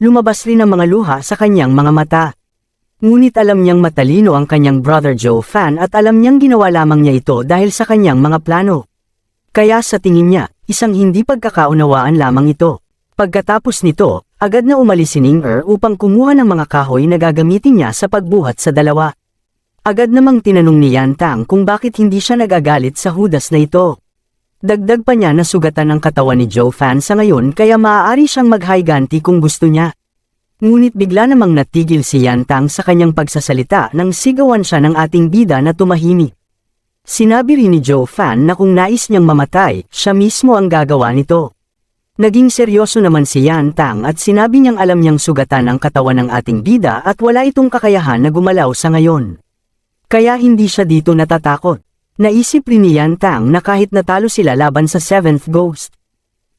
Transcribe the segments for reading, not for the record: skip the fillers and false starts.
lumabas rin ang mga luha sa kanyang mga mata. Ngunit alam niyang matalino ang kanyang brother Joe Fan at alam niyang ginawa lamang niya ito dahil sa kanyang mga plano. Kaya sa tingin niya, isang hindi pagkakaunawaan lamang ito. Pagkatapos nito, agad na umalis si Ning upang kumuha ng mga kahoy na gagamitin niya sa pagbuhat sa dalawa. Agad namang tinanong ni Yan Tang kung bakit hindi siya nagagalit sa hudas na ito. Dagdag pa niya na sugatan ang katawan ni Joe Fan sa ngayon kaya maaari siyang maghiganti kung gusto niya. Ngunit bigla namang natigil si Yan Tang sa kanyang pagsasalita nang sigawan siya ng ating bida na tumahimik. Sinabi rin ni Joe Fan na kung nais niyang mamatay, siya mismo ang gagawa nito. Naging seryoso naman si Yan Tang at sinabi niyang alam niyang sugatan ang katawan ng ating bida at wala itong kakayahan na gumalaw sa ngayon. Kaya hindi siya dito natatakot. Naisip rin ni Yan Tang na kahit natalo sila laban sa 7th Ghost.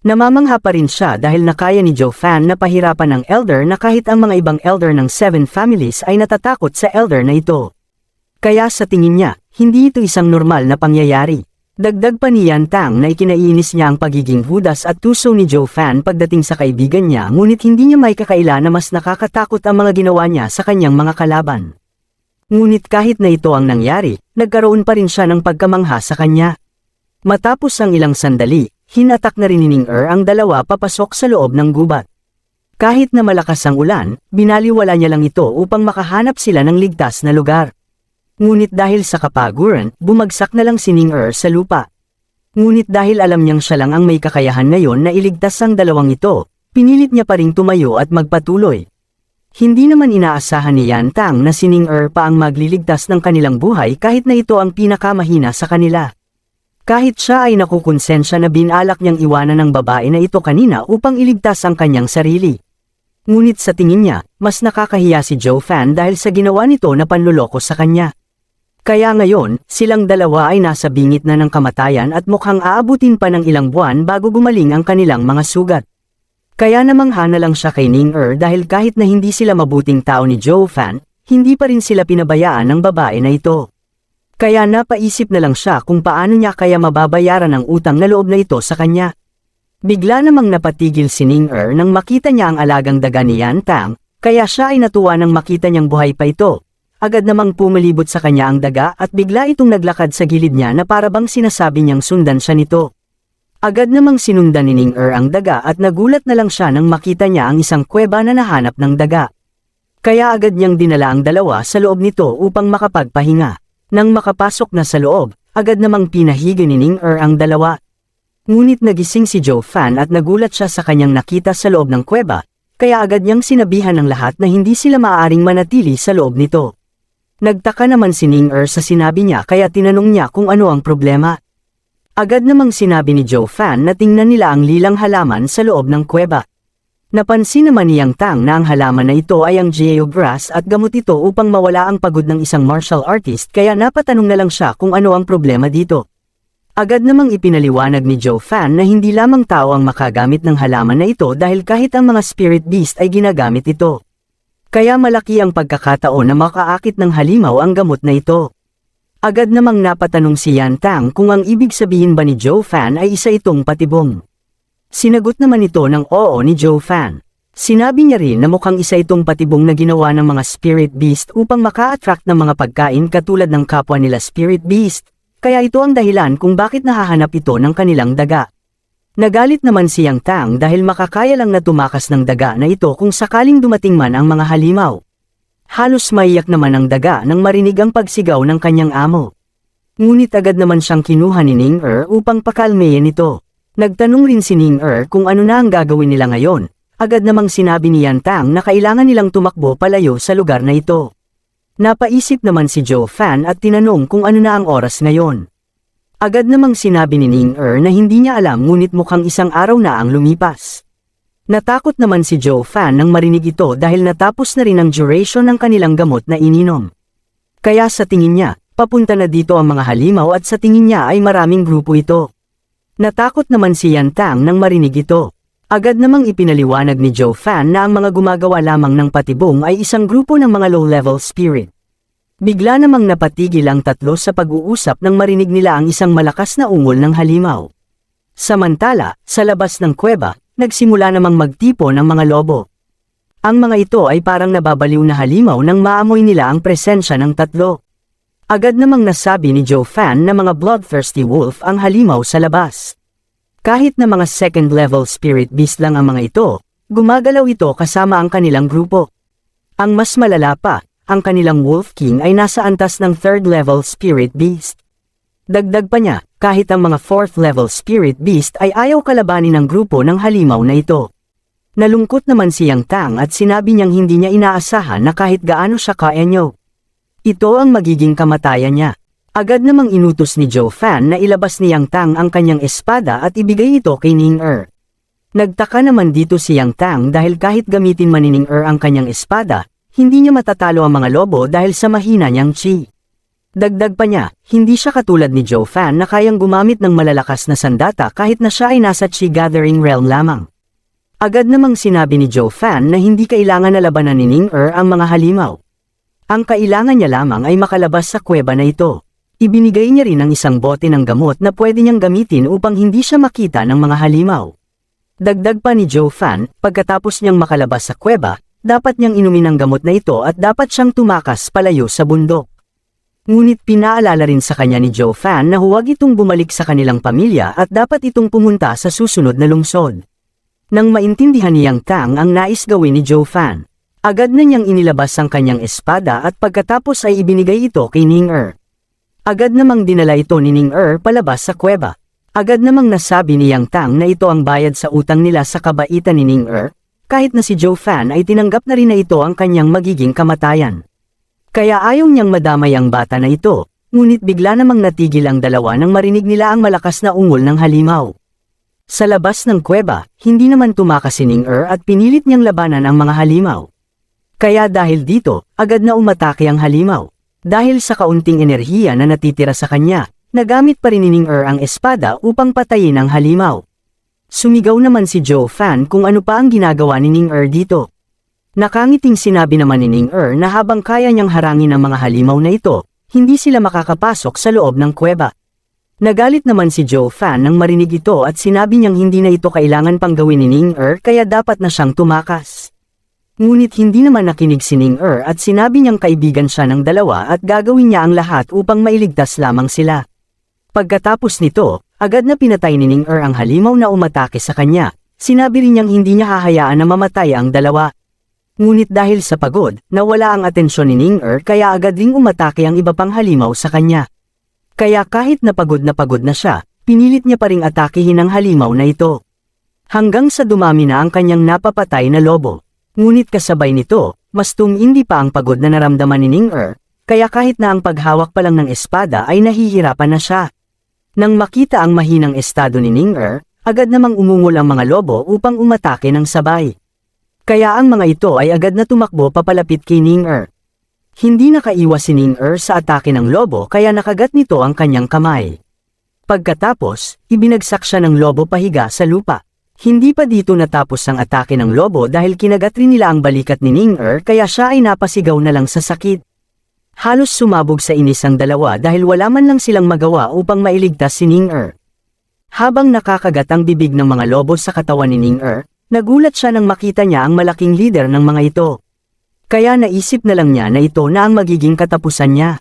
Namamangha pa rin siya dahil nakaya ni Joe Fan na pahirapan ng Elder na kahit ang mga ibang Elder ng 7 families ay natatakot sa Elder na ito. Kaya sa tingin niya, hindi ito isang normal na pangyayari. Dagdag pa ni Yan Tang na ikinainis niya ang pagiging hudas at tuso ni Joe Fan pagdating sa kaibigan niya ngunit hindi niya may kakaila na mas nakakatakot ang mga ginawa niya sa kanyang mga kalaban. Ngunit kahit na ito ang nangyari, nagkaroon pa rin siya ng pagkamangha sa kanya. Matapos ang ilang sandali, hinatak na rin ni Ning ang dalawa papasok sa loob ng gubat. Kahit na malakas ang ulan, binaliwala niya lang ito upang makahanap sila ng ligtas na lugar. Ngunit dahil sa kapaguran, bumagsak na lang si Ning sa lupa. Ngunit dahil alam niyang siya lang ang may kakayahan ngayon na iligtas ang dalawang ito, pinilit niya pa ring tumayo at magpatuloy. Hindi naman inaasahan ni Yan Tang na si Ning pa ang magliligtas ng kanilang buhay kahit na ito ang pinakamahina sa kanila. Kahit siya ay nakukonsensya na binalak niyang iwanan ng babae na ito kanina upang iligtas ang kanyang sarili. Ngunit sa tingin niya, mas nakakahiya si Joe Fan dahil sa ginawa nito na panluloko sa kanya. Kaya ngayon, silang dalawa ay nasa bingit na ng kamatayan at mukhang aabutin pa ng ilang buwan bago gumaling ang kanilang mga sugat. Kaya namangha na lang siya kay Ning dahil kahit na hindi sila mabuting tao ni Joe Fan, hindi pa rin sila pinabayaan ng babae na ito. Kaya napaisip na lang siya kung paano niya kaya mababayaran ang utang na loob na ito sa kanya. Bigla namang napatigil si Ning nang makita niya ang alagang daga ni Yan Tang, kaya siya ay natuwa nang makita niyang buhay pa ito. Agad namang pumalibot sa kanya ang daga at bigla itong naglakad sa gilid niya na parabang sinasabi niyang sundan siya nito. Agad namang sinundan ni Ning ang daga at nagulat na lang siya nang makita niya ang isang kuweba na nahanap ng daga. Kaya agad niyang dinala ang dalawa sa loob nito upang makapagpahinga. Nang makapasok na sa loob, agad namang pinahiga ni Ning ang dalawa. Ngunit nagising si Joe Fan at nagulat siya sa kanyang nakita sa loob ng kuweba, kaya agad niyang sinabihan ng lahat na hindi sila maaaring manatili sa loob nito. Nagtaka naman si Ning sa sinabi niya kaya tinanong niya kung ano ang problema. Agad namang sinabi ni Joe Fan na tingnan nila ang lilang halaman sa loob ng kuweba. Napansin naman ni Yang Tang na ang halaman na ito ay ang geograss at gamot ito upang mawala ang pagod ng isang martial artist kaya napatanong na lang siya kung ano ang problema dito. Agad namang ipinaliwanag ni Joe Fan na hindi lamang tao ang makagamit ng halaman na ito dahil kahit ang mga spirit beast ay ginagamit ito. Kaya malaki ang pagkakataon na makaakit ng halimaw ang gamot na ito. Agad namang napatanong si Yan Tang kung ang ibig sabihin ba ni Joe Fan ay isa itong patibong. Sinagot naman ito ng oo ni Joe Fan. Sinabi niya rin na mukhang isa itong patibong na ginawa ng mga spirit beast upang maka-attract ng mga pagkain katulad ng kapwa nila spirit beast, kaya ito ang dahilan kung bakit nahahanap ito ng kanilang daga. Nagalit naman si Yang Tang dahil makakaya lang na tumakas ng daga na ito kung sakaling dumating man ang mga halimaw. Halos maiyak naman ang daga nang marinig ang pagsigaw ng kanyang amo. Ngunit agad naman siyang kinuha ni Ning upang pakalmeyin ito. Nagtanong rin si Ning kung ano na ang gagawin nila ngayon. Agad namang sinabi ni Yan Tang na kailangan nilang tumakbo palayo sa lugar na ito. Napaisip naman si Joe Fan at tinanong kung ano na ang oras ngayon. Agad namang sinabi ni Ning na hindi niya alam ngunit mukhang isang araw na ang lumipas. Natakot naman si Joe Fan nang marinig ito dahil natapos na rin ang duration ng kanilang gamot na ininom. Kaya sa tingin niya, papunta na dito ang mga halimaw at sa tingin niya ay maraming grupo ito. Natakot naman si Yan Tang nang marinig ito. Agad namang ipinaliwanag ni Joe Fan na ang mga gumagawa lamang ng patibong ay isang grupo ng mga low-level spirit. Bigla namang napatigil ang tatlo sa pag-uusap nang marinig nila ang isang malakas na ungol ng halimaw. Samantala, sa labas ng kuweba, nagsimula namang magtipo ng mga lobo. Ang mga ito ay parang nababaliw na halimaw nang maamoy nila ang presensya ng tatlo. Agad namang nasabi ni Joe Fan na mga bloodthirsty wolf ang halimaw sa labas. Kahit na mga second-level spirit beast lang ang mga ito, gumagalaw ito kasama ang kanilang grupo. Ang mas malala pa, ang kanilang Wolf King ay nasa antas ng third-level spirit beast. Dagdag pa niya, kahit ang mga fourth-level spirit beast ay ayaw kalabanin ng grupo ng halimaw na ito. Nalungkot naman si Yang Tang at sinabi niyang hindi niya inaasahan na kahit gaano siya kaenyo. Ito ang magiging kamatayan niya. Agad namang inutos ni Joe Fan na ilabas ni Yang Tang ang kanyang espada at ibigay ito kay Ning Er. Nagtaka naman dito si Yang Tang dahil kahit gamitin man ni Ning Er ang kanyang espada, hindi niya matatalo ang mga lobo dahil sa mahina niyang chi. Dagdag pa niya, hindi siya katulad ni Joe Fan na kayang gumamit ng malalakas na sandata kahit na siya ay nasa chi gathering realm lamang. Agad namang sinabi ni Joe Fan na hindi kailangan na labanan ni Ning Er ang mga halimaw. Ang kailangan niya lamang ay makalabas sa kuweba na ito. Ibinigay niya rin ang isang bote ng gamot na pwede niyang gamitin upang hindi siya makita ng mga halimaw. Dagdag pa ni Joe Fan, pagkatapos niyang makalabas sa kuweba, dapat niyang inumin ang gamot na ito at dapat siyang tumakas palayo sa bundok. Ngunit pinaalala rin sa kanya ni Joe Fan na huwag itong bumalik sa kanilang pamilya at dapat itong pumunta sa susunod na lungsod. Nang maintindihan ni Yang Tang ang nais gawin ni Joe Fan, agad na niyang inilabas ang kanyang espada at pagkatapos ay ibinigay ito kay Ning Er. Agad namang dinala ito ni Ning Er palabas sa kuweba. Agad namang nasabi ni Yang Tang na ito ang bayad sa utang nila sa kabaitan ni Ning Er, kahit na si Joe Fan ay tinanggap na rin na ito ang kanyang magiging kamatayan. Kaya ayaw niyang madamay ang bata na ito, ngunit bigla namang natigil ang dalawa nang marinig nila ang malakas na ungol ng halimaw. Sa labas ng kuweba, hindi naman tumakas si Ning Er at pinilit niyang labanan ang mga halimaw. Kaya dahil dito, agad na umatake ang halimaw. Dahil sa kaunting enerhiya na natitira sa kanya, nagamit pa rin ni Ning Er ang espada upang patayin ang halimaw. Sumigaw naman si Joe Fan kung ano pa ang ginagawa ni Ning Er dito. Nakangiting sinabi naman ni Ning Er na habang kaya niyang harangin ang mga halimaw na ito, hindi sila makakapasok sa loob ng kuweba. Nagalit naman si Joe Fan nang marinig ito at sinabi niyang hindi na ito kailangan pang gawin ni Ning Er kaya dapat na siyang tumakas. Ngunit hindi naman nakinig si Ning Er at sinabi niyang kaibigan siya ng dalawa at gagawin niya ang lahat upang mailigtas lamang sila. Pagkatapos nito, agad na pinatay ni Ning Er ang halimaw na umatake sa kanya. Sinabi rin niyang hindi niya hahayaan na mamatay ang dalawa. Ngunit dahil sa pagod, nawala ang atensyon ni Ning Er kaya agad ring umatake ang iba pang halimaw sa kanya. Kaya kahit na pagod na siya, pinilit niya pa ring atakihin ang halimaw na ito. Hanggang sa dumami na ang kanyang napapatay na lobo. Ngunit kasabay nito, mas tumindi pa ang pagod na naramdaman ni Ning Er, kaya kahit na ang paghawak pa lang ng espada ay nahihirapan na siya. Nang makita ang mahinang estado ni Ning Er, agad namang umungol ang mga lobo upang umatake ng sabay. Kaya ang mga ito ay agad na tumakbo papalapit kay Ning Er. Hindi nakaiwas si Ning Er sa atake ng lobo kaya nakagat nito ang kanyang kamay. Pagkatapos, ibinagsak siya ng lobo pahiga sa lupa. Hindi pa dito natapos ang atake ng lobo dahil kinagat rin nila ang balikat ni Ning Er kaya siya ay napasigaw na lang sa sakit. Halos sumabog sa inis ang dalawa dahil wala man lang silang magawa upang mailigtas si Ning Er. Habang nakakagat ang bibig ng mga lobo sa katawan ni Ning Er, nagulat siya nang makita niya ang malaking leader ng mga ito. Kaya naisip na lang niya na ito na ang magiging katapusan niya.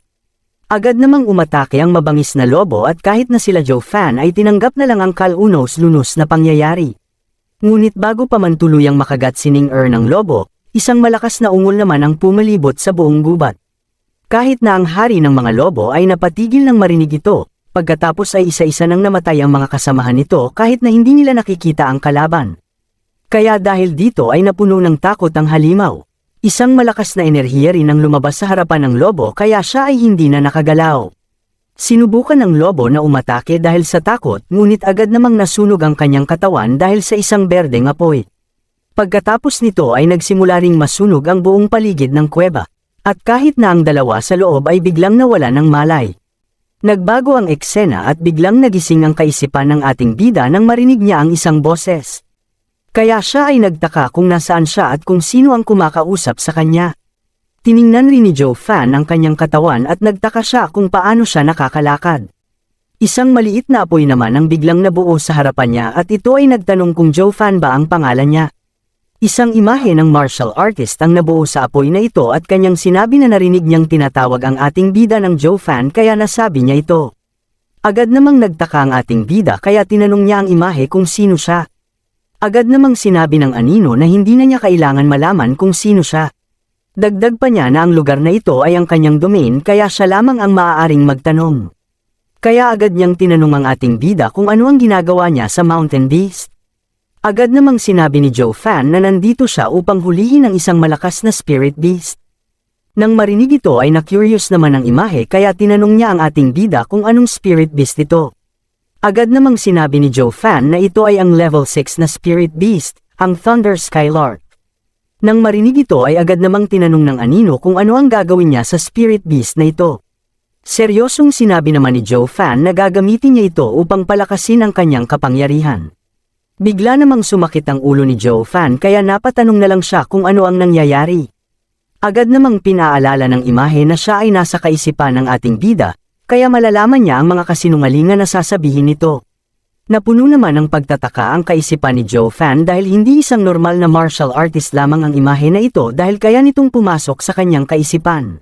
Agad namang umatake ang mabangis na lobo at kahit na sila Joe Fan ay tinanggap na lang ang kalunos-lunos na pangyayari. Ngunit bago pa man tuluyang makagat si Ning Er ng lobo, isang malakas na ungol naman ang pumalibot sa buong gubat. Kahit na ang hari ng mga lobo ay napatigil nang marinig ito, pagkatapos ay isa-isa nang namatay ang mga kasamahan nito kahit na hindi nila nakikita ang kalaban. Kaya dahil dito ay napuno ng takot ang halimaw. Isang malakas na enerhiya rin ang lumabas sa harapan ng lobo kaya siya ay hindi na nakagalaw. Sinubukan ng lobo na umatake dahil sa takot ngunit agad namang nasunog ang kanyang katawan dahil sa isang berdeng apoy. Pagkatapos nito ay nagsimula ring masunog ang buong paligid ng kuweba. At kahit na ang dalawa sa loob ay biglang nawala ng malay. Nagbago ang eksena at biglang nagising ang kaisipan ng ating bida nang marinig niya ang isang boses. Kaya siya ay nagtaka kung nasaan siya at kung sino ang kumakausap sa kanya. Tiningnan rin ni Joe Fan ang kanyang katawan at nagtaka siya kung paano siya nakakalakad. Isang maliit na apoy naman ang biglang nabuo sa harapan niya at ito ay nagtanong kung Joe Fan ba ang pangalan niya. Isang imahe ng martial artist ang nabuo sa apoy na ito at kanyang sinabi na narinig niyang tinatawag ang ating bida ng Joe Fan kaya nasabi niya ito. Agad namang nagtaka ang ating bida kaya tinanong niya ang imahe kung sino siya. Agad namang sinabi ng anino na hindi na niya kailangan malaman kung sino siya. Dagdag pa niya na ang lugar na ito ay ang kanyang domain kaya siya lamang ang maaaring magtanong. Kaya agad niyang tinanong ang ating bida kung ano ang ginagawa niya sa Mountain Beast. Agad namang sinabi ni Joe Fan na nandito siya upang hulihin ang isang malakas na spirit beast. Nang marinig ito ay na-curious naman ang imahe kaya tinanong niya ang ating bida kung anong spirit beast ito. Agad namang sinabi ni Joe Fan na ito ay ang level 6 na spirit beast, ang Thunder Skylark. Nang marinig ito ay agad namang tinanong ng anino kung ano ang gagawin niya sa spirit beast na ito. Seryosong sinabi naman ni Joe Fan na gagamitin niya ito upang palakasin ang kanyang kapangyarihan. Bigla namang sumakit ang ulo ni Joe Fan kaya napatanong na lang siya kung ano ang nangyayari. Agad namang pinaalala ng imahe na siya ay nasa kaisipan ng ating bida, kaya malalaman niya ang mga kasinungalingan na sasabihin nito. Napuno naman ng pagtataka ang kaisipan ni Joe Fan dahil hindi isang normal na martial artist lamang ang imahe na ito dahil kaya nitong pumasok sa kanyang kaisipan.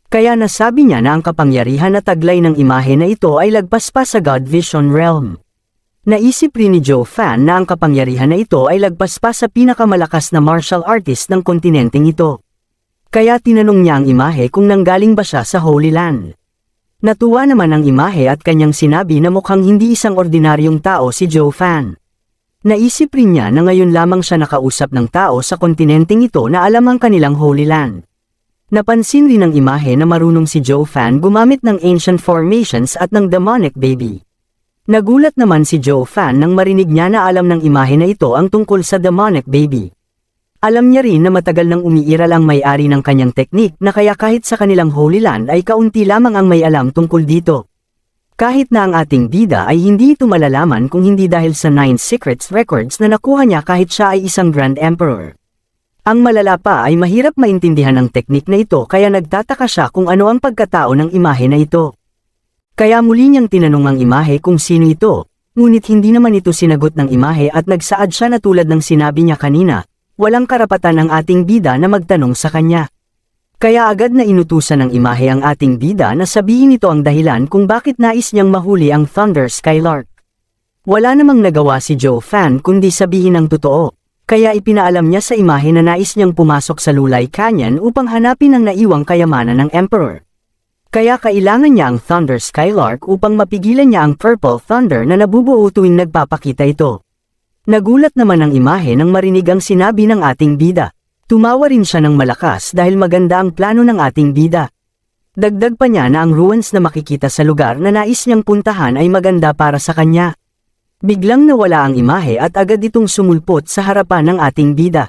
Kaya nasabi niya na ang kapangyarihan na taglay ng imahe na ito ay lagpas pa sa God Vision Realm. Naisip rin ni Joe Fan na ang kapangyarihan na ito ay lagpas pa sa pinakamalakas na martial artist ng kontinenteng ito. Kaya tinanong niya ang imahe kung nanggaling ba siya sa Holy Land. Natuwa naman ang imahe at kanyang sinabi na mukhang hindi isang ordinaryong tao si Joe Fan. Naisip rin niya na ngayon lamang siya nakausap ng tao sa kontinenteng ito na alam ang kanilang Holy Land. Napansin rin ng imahe na marunong si Joe Fan gumamit ng ancient formations at ng demonic baby. Nagulat naman si Joe Fan nang marinig niya na alam ng imahe na ito ang tungkol sa demonic baby. Alam niya rin na matagal nang umiiral ang may-ari ng kanyang teknik na kaya kahit sa kanilang Holy Land ay kaunti lamang ang may alam tungkol dito. Kahit na ang ating bida ay hindi ito malalaman kung hindi dahil sa 9 Secrets Records na nakuha niya kahit siya ay isang Grand Emperor. Ang malala pa ay mahirap maintindihan ang teknik na ito kaya nagtataka siya kung ano ang pagkatao ng imahe na ito. Kaya muli niyang tinanong ang imahe kung sino ito, ngunit hindi naman ito sinagot ng imahe at nagsaad siya na tulad ng sinabi niya kanina, walang karapatan ang ating bida na magtanong sa kanya. Kaya agad na inutusan ng imahe ang ating bida na sabihin ito ang dahilan kung bakit nais niyang mahuli ang Thunder Skylark. Wala namang nagawa si Joe Fan kundi sabihin ang totoo, kaya ipinaalam niya sa imahe na nais niyang pumasok sa Lulay Canyon upang hanapin ang naiwang kayamanan ng Emperor. Kaya kailangan niya ang Thunder Skylark upang mapigilan niya ang Purple Thunder na nabubuo tuwing nagpapakita ito. Nagulat naman ang imahe nang marinig ang sinabi ng ating bida. Tumawa rin siya ng malakas dahil maganda ang plano ng ating bida. Dagdag pa niya na ang ruins na makikita sa lugar na nais niyang puntahan ay maganda para sa kanya. Biglang nawala ang imahe at agad itong sumulpot sa harapan ng ating bida.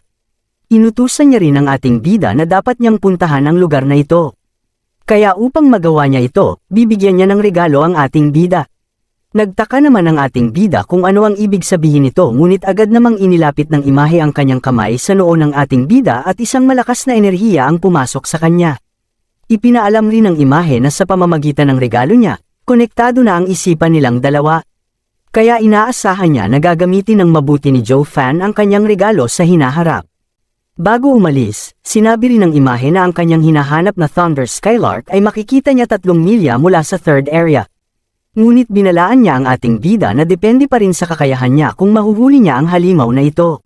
Inutusan niya rin ang ating bida na dapat niyang puntahan ang lugar na ito. Kaya upang magawa niya ito, bibigyan niya ng regalo ang ating bida. Nagtaka naman ang ating bida kung ano ang ibig sabihin nito ngunit agad namang inilapit ng imahe ang kanyang kamay sa noo ng ating bida at isang malakas na enerhiya ang pumasok sa kanya. Ipinaalam rin ng imahe na sa pamamagitan ng regalo niya, konektado na ang isipan nilang dalawa. Kaya inaasahan niya na gagamitin ng mabuti ni Joe Fan ang kanyang regalo sa hinaharap. Bago umalis, sinabi rin ng imahe na ang kanyang hinahanap na Thunder Skylark ay makikita niya 3 milya mula sa third area. Ngunit binalaan niya ang ating bida na depende pa rin sa kakayahan niya kung mahuhuli niya ang halimaw na ito.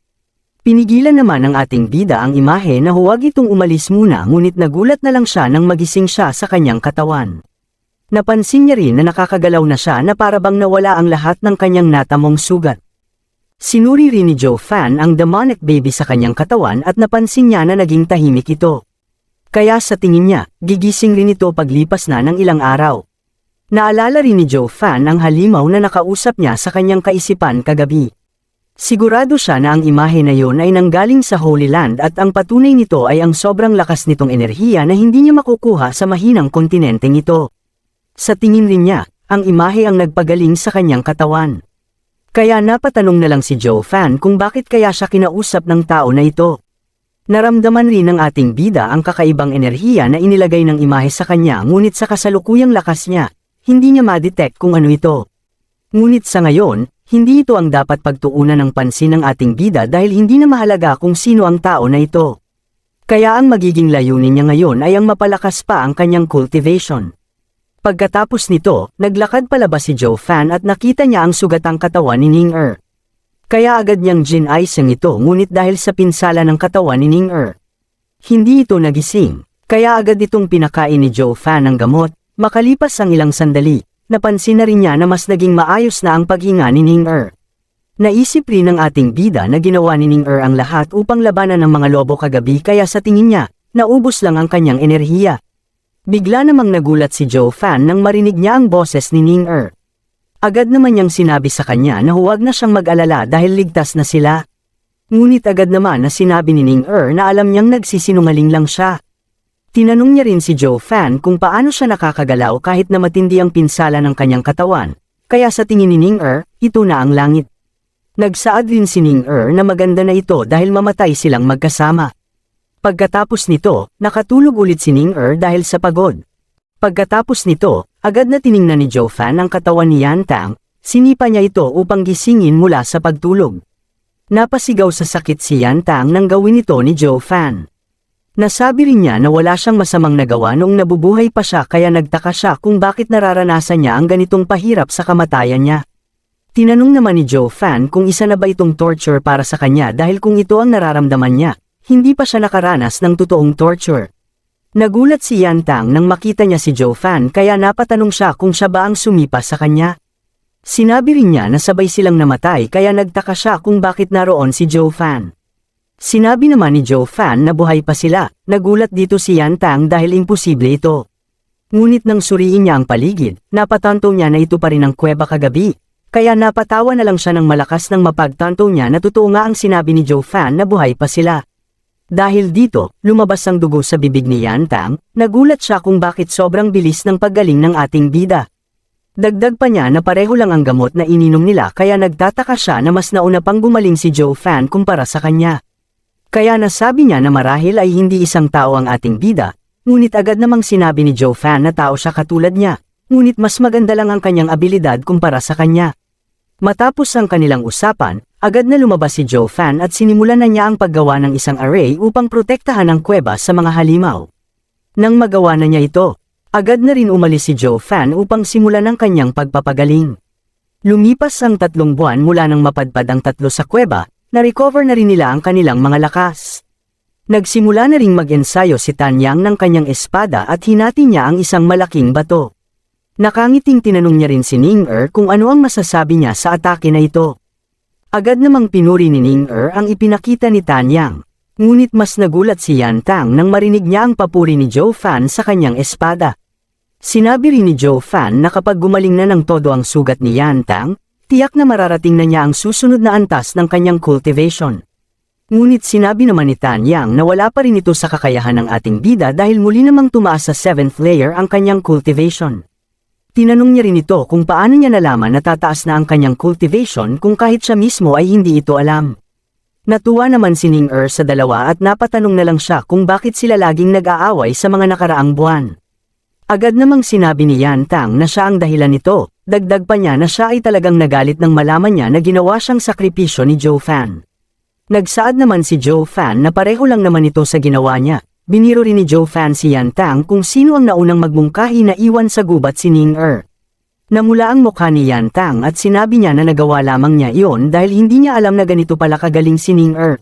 Pinigilan naman ng ating bida ang imahe na huwag itong umalis muna ngunit nagulat na lang siya nang magising siya sa kanyang katawan. Napansin niya rin na nakakagalaw na siya na parabang nawala ang lahat ng kanyang natamong sugat. Sinuri rin ni Joe Fan ang demonic baby sa kanyang katawan at napansin niya na naging tahimik ito. Kaya sa tingin niya, gigising rin ito paglipas na ng ilang araw. Naalala rin ni Joe Fan ang halimaw na nakausap niya sa kanyang kaisipan kagabi. Sigurado siya na ang imahe na yon ay nanggaling sa Holy Land at ang patunay nito ay ang sobrang lakas nitong enerhiya na hindi niya makukuha sa mahinang kontinenteng ito. Sa tingin rin niya, ang imahe ang nagpagaling sa kanyang katawan. Kaya napatanong na lang si Joe Fan kung bakit kaya siya kinausap ng tao na ito. Naramdaman rin ng ating bida ang kakaibang enerhiya na inilagay ng imahe sa kanya ngunit sa kasalukuyang lakas niya, hindi niya ma-detect kung ano ito. Ngunit sa ngayon, hindi ito ang dapat pagtuunan ng pansin ng ating bida dahil hindi na mahalaga kung sino ang tao na ito. Kaya ang magiging layunin niya ngayon ay ang mapalakas pa ang kanyang cultivation. Pagkatapos nito, naglakad palabas si Joe Fan at nakita niya ang sugatang katawan ni Ning-er. Kaya agad niyang ginayos ang ito ngunit dahil sa pinsala ng katawan ni Ning-er, hindi ito nagising. Kaya agad itong pinakain ni Joe Fan ng gamot. Makalipas ang ilang sandali, napansin na rin niya na mas naging maayos na ang paghinga ni Ning-er. Naisip rin ng ating bida na ginawa ni Ning-er ang lahat upang labanan ng mga lobo kagabi kaya sa tingin niya, naubos lang ang kanyang enerhiya. Bigla namang nagulat si Joe Fan nang marinig niya ang boses ni Ning-er. Agad naman niyang sinabi sa kanya na huwag na siyang mag-alala dahil ligtas na sila. Ngunit agad naman na sinabi ni Ning-er na alam niyang nagsisinungaling lang siya. Tinanong niya rin si Joe Fan kung paano siya nakakagalaw kahit na matindi ang pinsala ng kanyang katawan, kaya sa tingin ni Ning-er, ito na ang langit. Nagsaad rin si Ning-er na maganda na ito dahil mamatay silang magkasama. Pagkatapos nito, nakatulog ulit si Ning-er dahil sa pagod. Pagkatapos nito, agad na tiningnan ni Joe Fan ang katawan ni Yan Tang, sinipa niya ito upang gisingin mula sa pagtulog. Napasigaw sa sakit si Yan Tang nang gawin ito ni Joe Fan. Nasabi rin niya na wala siyang masamang nagawa noong nabubuhay pa siya kaya nagtaka siya kung bakit nararanasan niya ang ganitong pahirap sa kamatayan niya. Tinanong naman ni Joe Fan kung isa na ba itong torture para sa kanya dahil kung ito ang nararamdaman niya, hindi pa siya nakaranas ng totoong torture. Nagulat si Yan Tang nang makita niya si Joe Fan kaya napatanong siya kung siya ba ang sumipa sa kanya. Sinabi rin niya na sabay silang namatay kaya nagtaka siya kung bakit naroon si Joe Fan. Sinabi naman ni Joe Fan na buhay pa sila, nagulat dito si Yan Tang dahil imposible ito. Ngunit nang suriin niya ang paligid, napatanto niya na ito pa rin ang kuweba kagabi, kaya napatawa na lang siya ng malakas nang mapagtanto niya na totoo nga ang sinabi ni Joe Fan na buhay pa sila. Dahil dito, lumabas ang dugo sa bibig ni Yan Tang, nagulat siya kung bakit sobrang bilis ng paggaling ng ating bida. Dagdag pa niya na pareho lang ang gamot na ininom nila kaya nagtataka siya na mas nauna pang gumaling si Joe Fan kumpara sa kanya. Kaya nasabi niya na marahil ay hindi isang tao ang ating bida, ngunit agad namang sinabi ni Joe Fan na tao siya katulad niya, ngunit mas maganda lang ang kanyang abilidad kumpara sa kanya. Matapos ang kanilang usapan, agad na lumabas si Joe Fan at sinimulan na niya ang paggawa ng isang array upang protektahan ang kuweba sa mga halimaw. Nang magawa na niya ito, agad na rin umalis si Joe Fan upang simulan ang kanyang pagpapagaling. Lumipas ang 3 buwan mula nang mapadpad ang 3 sa kuweba, na-recover na rin nila ang kanilang mga lakas. Nagsimula na ring mag-ensayo si Tanyang ng kanyang espada at hinati niya ang isang malaking bato. Nakangiting tinanong niya rin si Ning-er kung ano ang masasabi niya sa atake na ito. Agad namang pinuri ni Ning-er ang ipinakita ni Tanyang, ngunit mas nagulat si Yan Tang nang marinig niya ang papuri ni Joe Fan sa kanyang espada. Sinabi rin ni Joe Fan na kapag gumaling na ng todo ang sugat ni Yan Tang, tiyak na mararating na niya ang susunod na antas ng kanyang cultivation. Ngunit sinabi naman ni Tanyang na wala pa rin ito sa kakayahan ng ating bida dahil muli namang tumaas sa 7th layer ang kanyang cultivation. Tinanong niya rin ito kung paano niya nalaman na tataas na ang kanyang cultivation kung kahit siya mismo ay hindi ito alam. Natuwa naman si Ning-er sa dalawa at napatanong na lang siya kung bakit sila laging nag-aaway sa mga nakaraang buwan. Agad namang sinabi ni Yan Tang na siya ang dahilan nito. Dagdag pa niya na siya ay talagang nagalit nang malaman niya na ginawa siyang sakripisyo ni Joe Fan. Nagsaad naman si Joe Fan na pareho lang naman ito sa ginawa niya. Biniro rin ni Joe Fan si Yan Tang kung sino ang naunang magmungkahi na iwan sa gubat si Ning-er. Namula ang mukha ni Yan Tang at sinabi niya na nagawa lamang niya iyon dahil hindi niya alam na ganito pala kagaling si Ning-er.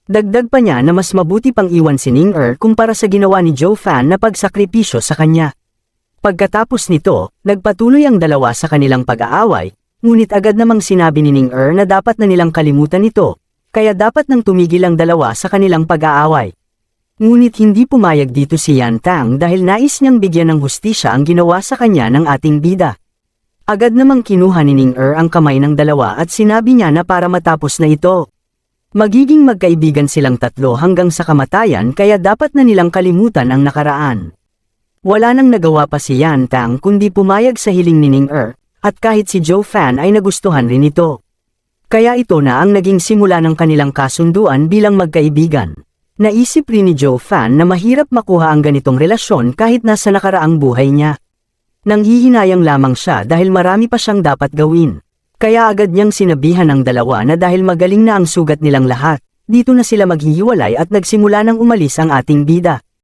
Dagdag pa niya na mas mabuti pang iwan si Ning-er kumpara sa ginawa ni Joe Fan na pagsakripisyo sa kanya. Pagkatapos nito, nagpatuloy ang dalawa sa kanilang pag-aaway, ngunit agad namang sinabi ni Ning-er na dapat na nilang kalimutan ito, kaya dapat nang tumigil ang dalawa sa kanilang pag-aaway. Ngunit hindi pumayag dito si Yan Tang dahil nais niyang bigyan ng hustisya ang ginawa sa kanya ng ating bida. Agad namang kinuha ni Ning-er ang kamay ng dalawa at sinabi niya na para matapos na ito. Magiging magkaibigan silang tatlo hanggang sa kamatayan kaya dapat na nilang kalimutan ang nakaraan. Wala nang nagawa pa si Yan Tang kundi pumayag sa hiling ni Ning-er, at kahit si Joe Fan ay nagustuhan rin ito. Kaya ito na ang naging simula ng kanilang kasunduan bilang magkaibigan. Naisip rin ni Joe Fan na mahirap makuha ang ganitong relasyon kahit nasa nakaraang buhay niya. Nanghihinayang lamang siya dahil marami pa siyang dapat gawin. Kaya agad niyang sinabihan ang dalawa na dahil magaling na ang sugat nilang lahat, dito na sila maghihiwalay at nagsimula nang umalis ang ating bida.